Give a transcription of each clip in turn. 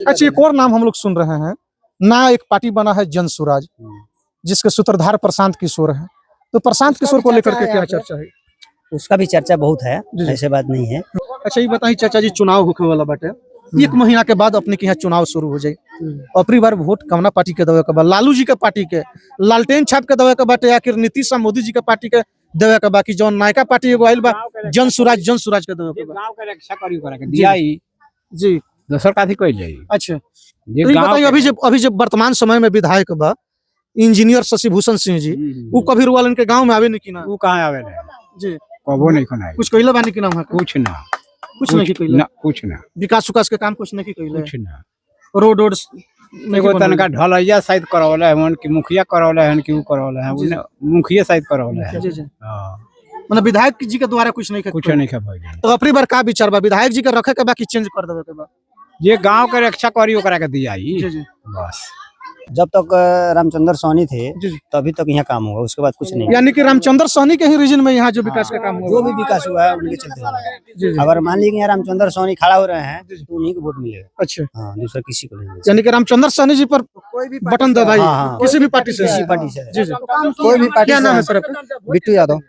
अच्छा, एक और नाम हम लोग सुन रहे हैं, ना एक पार्टी बना है जन सुराज, जिसके सूत्रधार प्रशांत किशोर है। तो प्रशांत किशोर को लेकर के क्या चर्चा है? उसका भी चर्चा बहुत है, जी। ऐसे बात नहीं है। अच्छा, ये बताइए चाचा जी, चुनाव होने वाला बाटे, 1 महीना के बाद अपने के यहाँ चुनाव शुरू हो जाए। अपनी बार वोट कवना पार्टी के देवे के बा? लालू जी के पार्टी के लालटेन छाप के देवे के बाटे, या फिर नीतीश मोदी जी के पार्टी के देवे के बा, कि जौन नायका पार्टी एगो आइल बा जन सुराज के देवे के बा? गांव के रक्षा करी करे के दिया ही जी। दोसर काथी कइल जाई। अच्छा, जे तो ये गांव बताइए, अभी जब वर्तमान समय में विधायक बा इंजीनियर शशि भूषण सिंह जी, वो कभी रुआलन के गांव में आवे नहीं कि ना? वो कहां आवे ले जी। कबो नहीं कोना कुछ कइले बानी कि ना वहां? कुछ ना कुछ नहीं कइले ना कुछ ना विकास के काम कुछ नहीं कइले। कुछ ना रोड एगो तनका ढलैया साइड करवले है कि मुखिया करवले है कि ऊ करवले है उन्हें मुखिया साइड करवले है। जी जी। हां मतलब विधायक जी के द्वारा कुछ नहीं कुछ नहीं खा भाई। तो अपनी बार का विचार बा, विधायक जी के रखे के बा कि चेंज कर देवे के बा? ये गांव के रक्षा करी ओकरा के दिया ही जी जी। बस। जब तक रामचंद्र सोनी थे जी जी। तभी तक यहाँ काम हुआ, उसके बाद कुछ नहीं। यानी कि रामचंद्र सोनी के ही रीजन में यहाँ जो विकास का काम जो हुआ। भी विकास हुआ है उनके चलते हुआ है। जी जी। अगर मान लीजिए यहाँ रामचंद्र सोनी खड़ा हो रहे हैं तो उन्हीं को वोट मिलेगा। अच्छा, हाँ, दूसरा किसी को नहीं मिलेगा। यानी कि रामचंद्र सोनी जी पर बटन दबाई किसी भी पार्टी से? किसी पार्टी से। जी जी। कोई भी पार्टी क्या नाम है से। सर आपका? बिट्टू यादव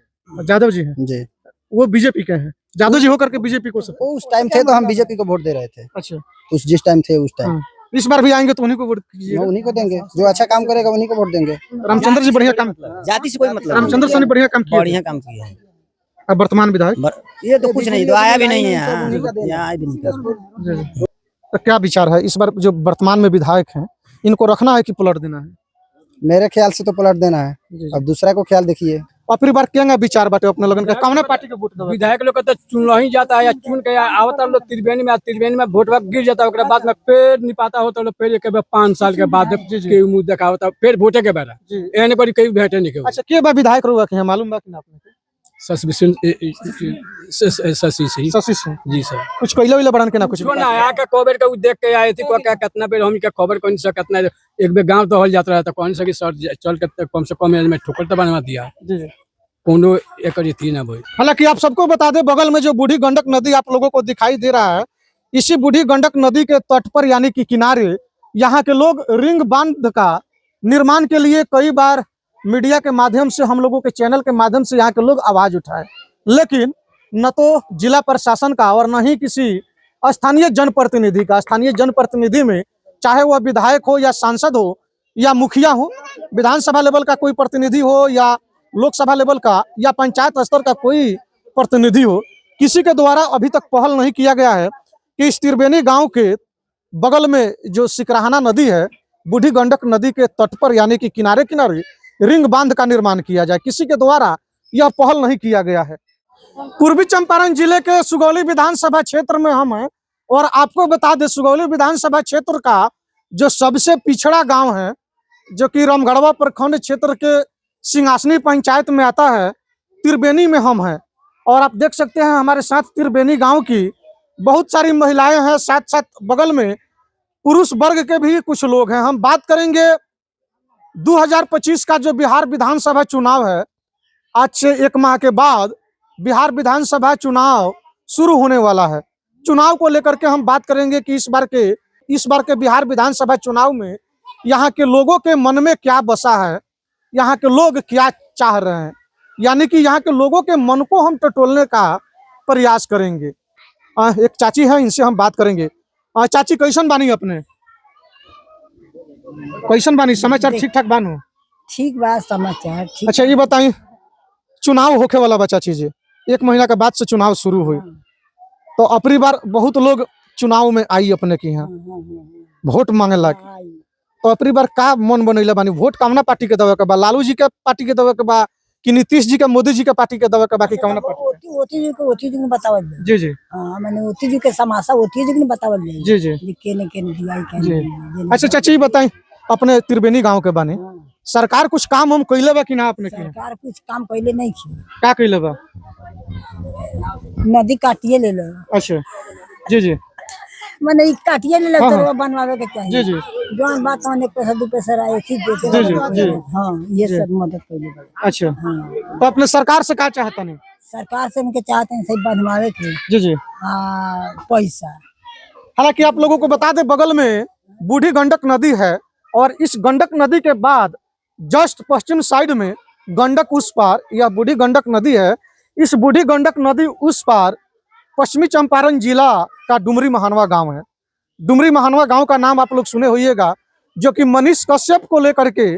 यादव जी हैं, जी। वो बीजेपी के हैं। यादव जी होकर के बीजेपी को सपोर्ट। वो उस टाइम थे तो हम बीजेपी को वोट दे रहे थे। अच्छा, उस जिस टाइम थे उस टाइम हाँ। इस बार भी आएंगे तो उन्हीं को वोट कीजिएगा? उन्हीं को देंगे, जो अच्छा काम करेगा उन्हीं को वोट देंगे। रामचंद्र जी बढ़िया काम, जाति से कोई मतलब रामचंद्र सोनी बढ़िया काम किए। बढ़िया काम किया है। अब वर्तमान विधायक ये तो कुछ नहीं, तो आया भी नहीं है यहाँ आया भी नहीं कर। तो क्या विचार है इस बार जो वर्तमान में विधायक हैं, इनको रखना है कि पलट देना है? मेरे ख्याल से तो पलट देना है, अब दूसरा को ख्याल देखिए। और फिर बार क्या विचार बाटे अपने लगन का, कौन पार्टी के वोट देवे? विधायक लोग तो चुन ही जाता है या चुन के आवता लोग त्रिवेणी में वोट गिर जाता है, ओकरा बाद में पेड़ निपाता होता है, फिर एक 5 साल के बाद के मुंह देखा होता है, फिर वोटे के बेरा एने पर कई भेटे नहीं के। अच्छा, के बा विधायक रहुआ के मालूम बा कि ना आपने? शशि सिंह जी सर। कुछ कइले उइले बड़न के ना कुछ? ना आया के खबर के देख के आए थी क्या कितना बेर हम के खबर कोन से कितना एक बेर गांव तो हल जाता रहा, तो कौन से कि सर चल के कम से कम में ठोकर तो बनवा दिया। जी जी। कोनो एक थी ना भाई। हालांकि आप सबको बता दें, बगल में जो बूढ़ी गंडक नदी आप लोगों को दिखाई दे रहा है, इसी बूढ़ी गंडक नदी के तट पर यानी कि किनारे यहाँ के लोग रिंग बांध का निर्माण के लिए कई बार मीडिया के माध्यम से, हम लोगों के चैनल के माध्यम से यहाँ के लोग आवाज उठाए, लेकिन न तो जिला प्रशासन का और न ही किसी स्थानीय जनप्रतिनिधि का। स्थानीय जनप्रतिनिधि में चाहे वह विधायक हो या सांसद हो या मुखिया हो, विधानसभा लेवल का कोई प्रतिनिधि हो या लोकसभा लेवल का या पंचायत स्तर का कोई प्रतिनिधि हो, किसी के द्वारा अभी तक पहल नहीं किया गया है कि इस त्रिवेणी गांव के बगल में जो सिकराहाना नदी है, बूढ़ी गंडक नदी के तट पर यानी कि किनारे किनारे रिंग बांध का निर्माण किया जाए, किसी के द्वारा यह पहल नहीं किया गया है। पूर्वी चंपारण जिले के सुगौली विधानसभा क्षेत्र में हम हैं, और आपको बता दें सुगौली विधानसभा क्षेत्र का जो सबसे पिछड़ा गांव है, जो कि रामगढ़वा प्रखंड क्षेत्र के सिंहासनी पंचायत में आता है, त्रिवेणी में हम हैं। और आप देख सकते हैं हमारे साथ त्रिवेणी गांव की बहुत सारी महिलाएं हैं, साथ साथ बगल में पुरुष वर्ग के भी कुछ लोग हैं। हम बात करेंगे 2025 का जो बिहार विधानसभा चुनाव है, आज से 1 माह के बाद बिहार विधानसभा चुनाव शुरू होने वाला है। चुनाव को लेकर के हम बात करेंगे कि इस बार के बिहार विधानसभा चुनाव में यहाँ के लोगों के मन में क्या बसा है, यहाँ के लोग क्या चाह रहे हैं, यानी कि यहाँ के लोगों के मन को हम टटोलने का प्रयास करेंगे। एक चाची है, इनसे हम बात करेंगे। चाची, कैसन बानी अपने? कैसन बानी? समाचार ठीक ठाक बानू? ठीक बा समाचार ठीक। अच्छा, ये बताइए, चुनाव होके वाला बा चाची जी, 1 महीना के बाद से चुनाव शुरू हुई, तो अपनी बार बहुत लोग चुनाव में आई अपने के यहाँ वोट मांगे लग, तो अपनी बार का मन बनैले बानी? वोट कौना पार्टी के देवे के बा? लालू जी के पार्टी के देवे के बा कि नीतीश जी के, मोदी जी के पार्टी के देवे के बा कि कौना पार्टी? ओती जी ने बतावल जाए। जी जी। हां, माने ओती जी के समासा ओती जी ने बतावल जाए। जी जी। केने केने दिवाई के। जी। अच्छा चाची, बताई अपने त्रिवेणी गांव के बानी, सरकार कुछ काम हम कइले बा कि ना अपने के? सरकार कुछ काम पहले नहीं की। का कइले बा? नदी काटिए ले लो। अच्छा, जी जी। माने ई काटिए ले लो तो बनवावे के चाहिए। जी जी। जोन बात होने पैसा 2 पैसा आए थी देते। जी जी जी। हां, ये सब मदद कइले बा। अच्छा, हां, तो अपने सरकार से का चाहता नहीं? सरकार से उनके चाहते हैं सही बनवावे के। जी जी। पैसा हालांकि आप लोगों को बता दें बगल में बूढ़ी गंडक नदी है और इस गंडक नदी के बाद जस्ट पश्चिम साइड में गंडक उस पार या बूढ़ी गंडक नदी है। इस बूढ़ी गंडक नदी उस पार पश्चिमी चंपारण जिला का डुमरी महानवा गांव है। डुमरी महानवा गांव का नाम आप लोग सुने होइएगा, जो कि मनीष कश्यप को लेकर के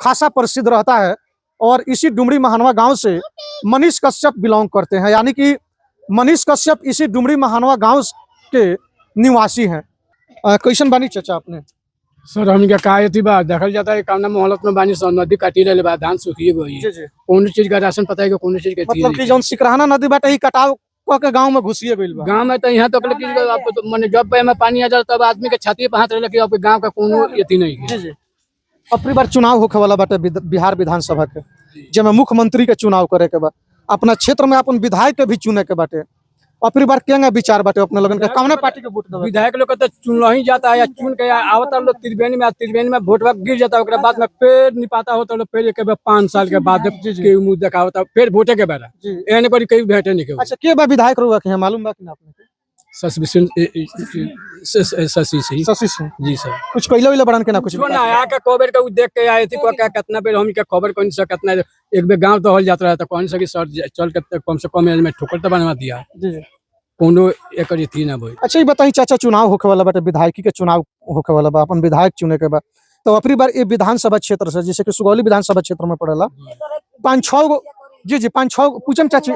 खासा प्रसिद्ध रहता है और इसी डुमरी महानवा गांव से मनीष कश्यप बिलोंग करते हैं, यानी कि मनीष कश्यप इसी डुमरी महानवा गांव के निवासी हैं। कैसन बानी चाचा आपने? सर हम क्या कहा थी बात देखल जाता है कामना मोहलत में बानी सर नदी काटी रहे बा धान सूखिए गई कौन चीज का राशन पता है कि कौन चीज के मतलब कि जौन सिकरहाना नदी बाटे ही कटाव क के गांव में घुसिए गइल बा। गांव में तो यहाँ तक तो मैंने जब पे में पानी आ जाता तब आदमी के छाती पे हाथ रहे कि अब गांव का कोनो यति नहीं है। जी जी। अपनी बार चुनाव होखे वाला बाटे बिहार विधानसभा के, जेमे मुख्यमंत्री के चुनाव करे के बा, अपना क्षेत्र में अपन विधायक के भी चुने के बाटे। अपनी बार केंगा विचार बाटे अपने लोगन के कौन पार्टी के वोट देबे? विधायक लोग तो चुन ही जाता है या चुन के आवता लोग त्रिवेणी में वोट गिर जाता है, ओकरा बाद में पेड़ निपाता होता लोग पेड़ के 5 साल के बाद के मुंह देखा होता फिर वोटे के बेरा एने पर कई भेटे नहीं के। अच्छा के बा विधायक रुआ के मालूम बा कि ना आपने? शशि सिंह जी सर। कुछ कइले वइले बड़न के ना कुछ ना आया के खबर के देख के आए थी क्या कितना बेर हम के खबर कोन से कितना एक बेर गांव तो हल जाता है तो कौन सा कि सर चल के कम से कम में ठोकर तो बनवा दिया जी जी कोनो एक थी ना भाई। अच्छा ये बताइए चाचा, चुनाव होके वाला बाटे, विधायकी के चुनाव होके वाला बा, अपन विधायक चुने के बाद तो अपनी बार ये विधानसभा क्षेत्र से जैसे कि सुगौली विधानसभा क्षेत्र में पड़ेला 5-6 गो जी जी 5-6 पूछम चाची,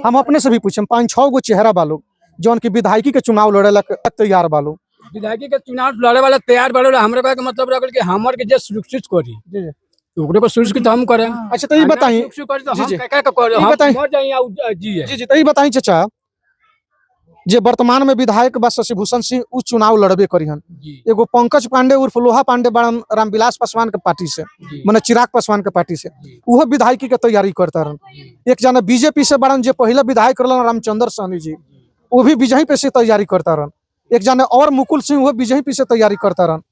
हम अपने से भी पूछम 5-6 गो चेहरा बालो जौन की विधायकी के चुनाव लड़े तैयार बालो। विधायकी के चुनाव लड़े वाला तैयार बालो हमरे का मतलब रखल कि हमर के जे सुरक्षित करी जी ओकरे को सुरक्षित हम करें। अच्छा तो ये बताइए जी जी जी जी तो ये बताइए चाचा, जे वर्तमान में विधायक बा शशिभूषण सिंह उ चुनाव लड़बे करिहन, एगो पंकज पांडे उर्फ लोहा पांडे बड़न रामविलास पासवान के पार्टी से माने चिराग पासवान के पार्टी से उहो विधायकी के तैयारी करता रहन। एक जना बीजेपी से बड़न जे पहले विधायक रहलन रामचंद्र सहनी जी, वो भी बीजेपी पे से तैयारी करता रहन। एक जना और मुकुल सिंह वो बीजेपी से तैयारी करता रहन।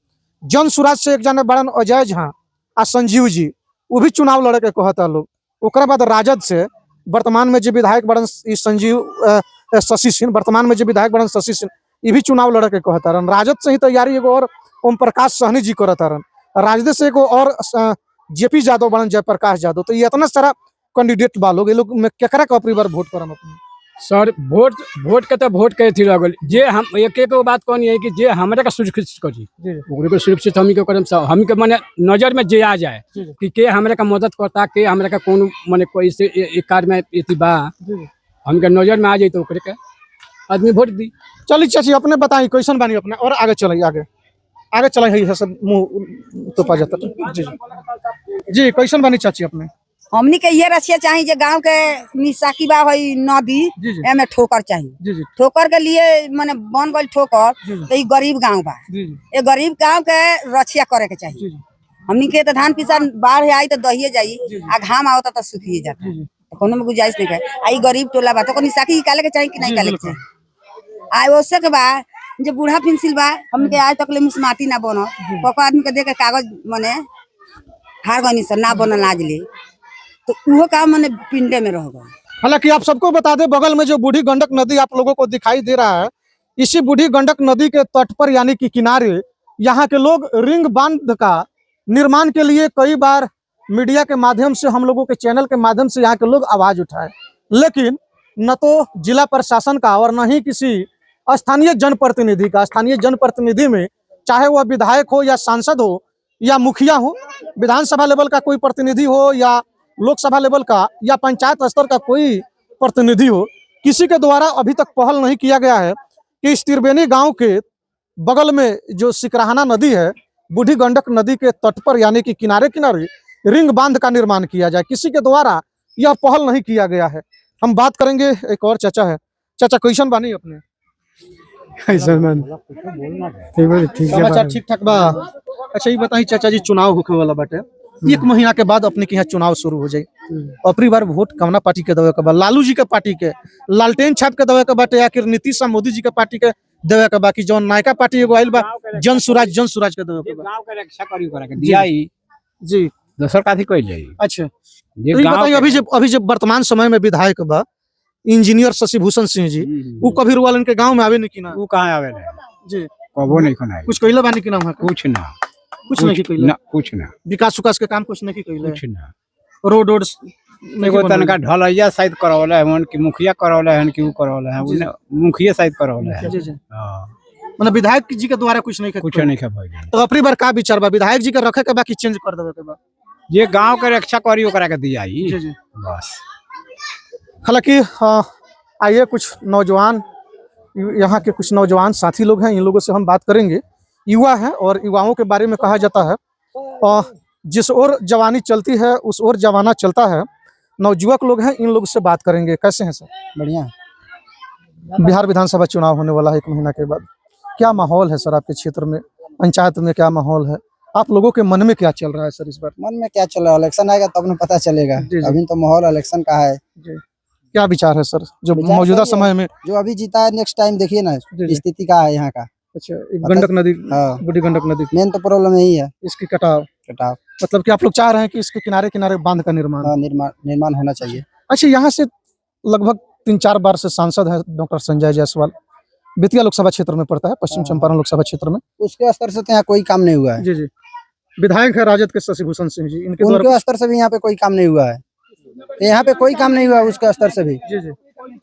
जन सुराज से एक जना बड़न अजय झा आ संजीव जी, वो भी चुनाव लड़े के कहता लोग। ओकरा बाद राजद से वर्तमान में जो विधायक बड़न संजीव शशि सिंह, वर्तमान में जो विधायक बड़न शशि सिंह, ये भी चुनाव लड़े के कहता रहन। राजद से ही तैयारी एगो और ओम प्रकाश सहनी जी करता रहन। राजद से एगो और जेपी यादव बड़न जयप्रकाश यादव। तो ये इतना सारा कैंडिडेट बा लोग, ये लोग में केकरा के अपनी बार वोट करम अपने? सर वोट के तो वोट के थी लगल जे हम एक बात कहनी है कि जे हमरा का सुरक्षित करी ओकरे को सुरक्षित हम के करम हम के माने नजर में जे आ जाए कि के हमरा का मदद करता के हमरा का कोनो माने कोई से एक कार्य में एती बा हम के नजर में आ जाए तो ओकरे के आदमी वोट दी। चलिए चाची अपने बताइए कैसन बानी अपने और आगे चले आगे चले है सब मुंह तो पा जाता। जी जी कैसन बानी चाची अपने? हमनी के ये रसिया चाहिए जे गांव के निसाकी बा है नदी एमे ठोकर चाहिए। ठोकर के लिए माने बन गई ठोकर तो ये गरीब गांव बा, ये गरीब गांव के रक्षा करे के चाहिए। हमनी के तो धान पिसा बाढ़ आई तो दहिए जाई आ घाम आवता तो सुखिए जाता, तो कोनो में गुजारिश नहीं करे। आई गरीब टोला बा तो निसाकी निकाले के चाहिए कि नहीं निकाले के चाहिए। आई ओसे के बा जो बूढ़ा पेंसिल बा हमनी के आज तक ले मुसमाती ना बनो पको आदमी के दे के कागज माने हार गनी से ना बनल आज ले तो वो काम मैंने पिंडे में रह गया। हालांकि आप सबको बता दें बगल में जो बूढ़ी गंडक नदी आप लोगों को दिखाई दे रहा है, इसी बूढ़ी गंडक नदी के तट पर यानी कि किनारे यहाँ के लोग रिंग बांध का निर्माण के लिए कई बार मीडिया के माध्यम से, हम लोगों के चैनल के माध्यम से यहाँ के लोग आवाज उठाए, लेकिन न तो जिला प्रशासन का और न ही किसी स्थानीय जनप्रतिनिधि का। स्थानीय जनप्रतिनिधि में चाहे वह विधायक हो या सांसद हो या मुखिया हो, विधानसभा लेवल का कोई प्रतिनिधि हो या लोकसभा लेवल का या पंचायत स्तर का कोई प्रतिनिधि हो, किसी के द्वारा अभी तक पहल नहीं किया गया है कि इस त्रिवेणी गांव के बगल में जो सिकरहाना नदी है, बूढ़ी गंडक नदी के तट पर यानी कि किनारे किनारे रिंग बांध का निर्माण किया जाए, किसी के द्वारा यह पहल नहीं किया गया है। हम बात करेंगे, एक और चाचा है। चाचा कैसन बानी अपने? समाचार ठीक ठाक बा। अच्छा ये बताइए चाचा जी, चुनाव होने वाला बाटे, 1 महीना के बाद अपने के यहाँ चुनाव शुरू हो जाए, अपनी बार वोट कवना पार्टी के देवे के बा? लालू जी के पार्टी के लालटेन छाप के देवे के बाटे या फिर नीतीश मोदी जी के पार्टी के देवे के बा कि जौन नायका पार्टी एगो आइल बा जन सुराज के देवे के बा? गांव के रक्षा करी करे के दियाई जी दोसर काथी कइल जाई। अच्छा तो ये बताइए, अभी जब वर्तमान समय में विधायक बा इंजीनियर शशिभूषण सिंह जी, वो कभी रुआलन के गांव में आवे नहीं कि ना? वो कहां आवे जी कबो नहीं खनाई कुछ कइले बानी कि ना वहाँ कुछ ना कुछ नहीं कइले ना कुछ ना विकास उकास के काम कुछ नहीं कइले कुछ ना रोड रोड एगो तनका ढलैया शायद करवले है मन की मुखिया करवले है कि ऊ करवले है उन्हें मुखिया शायद करवले है जी जी हां मतलब विधायक जी के द्वारा कुछ नहीं कुछ नहीं खा भाई तो अपनी बार का विचार बा विधायक जी के रखे के बाकी चेंज कर देवे के बा ये गांव के रक्षा करी ओकरा के दिया ही जी जी बस हालांकि आइए कुछ नौजवान यहाँ के कुछ नौजवान साथी लोग हैं इन लोगों से हम बात करेंगे युवा हैं और युवाओं के बारे में कहा जाता है जिस ओर जवानी चलती है उस ओर जवाना चलता है नवजुवक लोग हैं इन लोग से बात करेंगे कैसे हैं सर बढ़िया बिहार विधानसभा चुनाव होने वाला है 1 महीना के बाद क्या माहौल है सर आपके क्षेत्र में पंचायत में क्या माहौल है आप लोगों के मन में क्या चल रहा है सर इस बार मन में क्या चल रहा है इलेक्शन आएगा तब न पता चलेगा जी, जी। अभी तो माहौल इलेक्शन का है जी क्या विचार है सर जो विचार मौजूदा सही है। समय में जो अभी जीता है नेक्स्ट टाइम देखिए ना जी, जी। स्थिति का है यहाँ का अच्छा गंडक नदी हाँ। बूढ़ी गंडक नदी मेन तो प्रॉब्लम यही है इसकी कटाव कटाव मतलब कि आप लोग चाह रहे हैं कि इसके किनारे किनारे बांध का निर्माण हाँ, निर्माण होना चाहिए अच्छा यहाँ से लगभग 3-4 बार से सांसद है डॉक्टर संजय जायसवाल बेतिया लोकसभा क्षेत्र में पड़ता है पश्चिम चंपारण लोकसभा क्षेत्र में उसके स्तर से तो यहाँ कोई काम नहीं हुआ है जी जी विधायक है राजद के शशिभूषण सिंह जी इनके द्वारा उनके स्तर से भी यहाँ पे कोई काम नहीं हुआ है यहाँ पे कोई काम नहीं हुआ है उसके स्तर से भी जी जी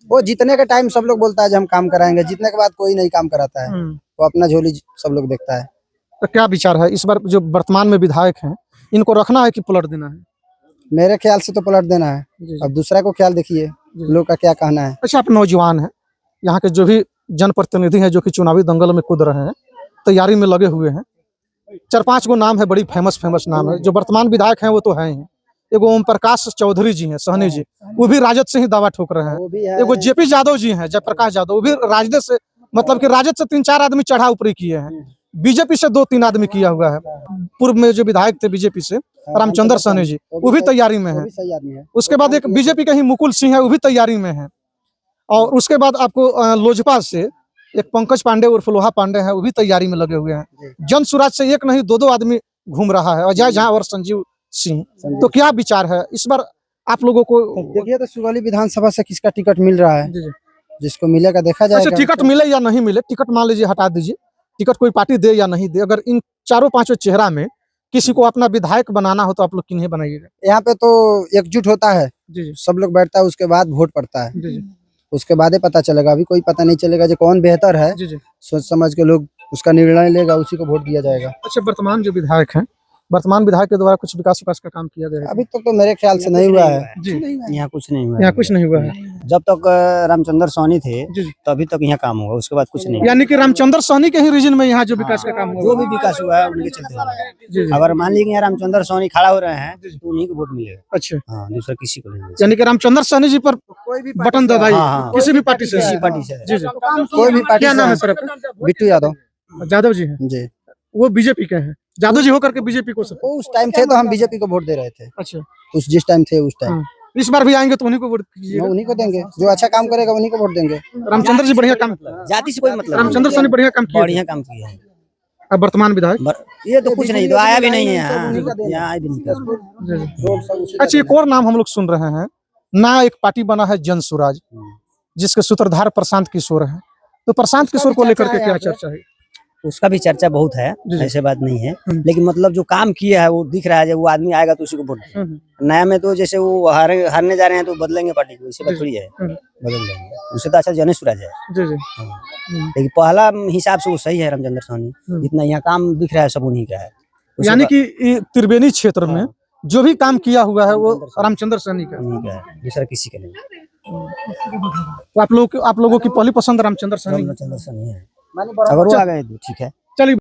वो जीतने के टाइम सब लोग बोलता है जो हम काम कराएंगे जीतने के बाद कोई नहीं काम कराता है वो अपना झोली सब लोग देखता है तो क्या विचार है इस बार जो वर्तमान में विधायक हैं इनको रखना है कि पलट देना है मेरे ख्याल से तो पलट देना है जी, जी। अब दूसरा को ख्याल देखिए लोग का क्या कहना है अच्छा आप नौजवान हैं यहाँ के जो भी जनप्रतिनिधि हैं जो कि चुनावी दंगल में कूद रहे हैं तैयारी में लगे हुए हैं 4-5 गो नाम है बड़ी फेमस नाम है जो वर्तमान विधायक हैं वो तो हैं ही एगो ओम प्रकाश चौधरी जी हैं सहनी जी वो भी राजद से ही दावा ठोक रहे वो हैं भी है एगो जेपी यादव जी हैं जयप्रकाश यादव वो भी राजद से मतलब कि राजद से 3-4 आदमी चढ़ा ऊपरी किए हैं बीजेपी से 2-3 आदमी किया हुआ है पूर्व में जो विधायक थे बीजेपी से रामचंद्र सहनी जी वो भी तैयारी में वो है भी सही आदमी है उसके बाद एक बीजेपी का ही मुकुल सिंह है वो भी तैयारी में है और उसके बाद आपको लोजपा से एक पंकज पांडे उर्फ लोहा पांडे हैं वो भी तैयारी में लगे हुए हैं जन सुराज से एक नहीं 2 आदमी घूम रहा है अजय झा और संजीव सिंह तो क्या विचार है इस बार आप लोगों को देखिए तो सुगौली विधानसभा से किसका टिकट मिल रहा है जिसको मिलेगा देखा अच्छा जाएगा टिकट मिले या नहीं मिले टिकट मान लीजिए हटा दीजिए टिकट कोई पार्टी दे या नहीं दे अगर इन 4-5 चेहरा में किसी को अपना विधायक बनाना हो तो आप लोग किन्हें बनाइएगा यहाँ पे तो एकजुट होता है जी जी सब लोग बैठता है उसके बाद वोट पड़ता है जी जी उसके बाद ही पता चलेगा अभी कोई पता नहीं चलेगा जो कौन बेहतर है जी जी सोच समझ के लोग उसका निर्णय लेगा उसी को वोट दिया जाएगा अच्छा वर्तमान जो विधायक हैं वर्तमान विधायक के द्वारा कुछ विकास का काम किया गया है अभी तक तो मेरे ख्याल से नहीं हुआ है जी यहाँ कुछ नहीं हुआ यहाँ कुछ नहीं हुआ है जब तक रामचंद्र सोनी थे जी जी तभी तक यहाँ काम हुआ उसके बाद कुछ नहीं यानी कि रामचंद्र सहनी के ही रीजन में यहाँ जो विकास का काम जो हुआ भी विकास हुआ है उनके चलते हुआ है। जी जी अगर मान लीजिए यहाँ रामचंद्र सोनी खड़ा हो रहे हैं तो उन्हीं को वोट मिलेगा अच्छा हाँ दूसरा किसी को नहीं मिलेगा। यानी कि रामचंद्र सहनी जी पर कोई भी बटन दबाइए हाँ, हाँ। किसी भी पार्टी से किसी पार्टी से जी जी कोई भी पार्टी क्या नाम है से सर आपका बिट्टू यादव यादव जी हैं जी वो बीजेपी के हैं यादव जी होकर के बीजेपी को वो उस टाइम थे तो हम बीजेपी को वोट दे रहे थे अच्छा उस जिस टाइम थे उस टाइम हाँ। इस बार भी आएंगे तो उन्हीं को वोट कीजिएगा उन्हीं को देंगे जो अच्छा काम करेगा उन्हीं को वोट देंगे रामचंद्र जी बढ़िया काम जाति से कोई मतलब रामचंद्र सहनी बढ़िया काम किया बढ़िया काम किया है अब वर्तमान विधायक ये तो कुछ नहीं तो आया भी नहीं है यहाँ आया भी नहीं कर अच्छा एक और नाम हम लोग सुन रहे हैं ना एक पार्टी बना है जन सुराज जिसके सूत्रधार प्रशांत किशोर है तो प्रशांत किशोर को लेकर के क्या चर्चा है उसका भी चर्चा बहुत है ऐसे बात नहीं है लेकिन मतलब जो काम किया है वो दिख रहा है जब वो आदमी आएगा तो उसी को वोट देंगे। नया में तो जैसे वो हारने जा रहे हैं तो बदलेंगे पार्टी को इससे बात थोड़ी है बदल देंगे उससे तो अच्छा जन सूरज है जी जी लेकिन पहला हिसाब से वो सही है रामचंद्र सोनी जितना यहाँ काम दिख रहा है सब उन्हीं का है यानी कि त्रिवेणी क्षेत्र में जो भी काम किया हुआ है वो रामचंद्र सहनी का उन्हीं का है दूसरा किसी का नहीं तो आप लोगों की पहली पसंद रामचंद्र सहनी रामचंद्र सोनी है अगर वो आ गए तो ठीक है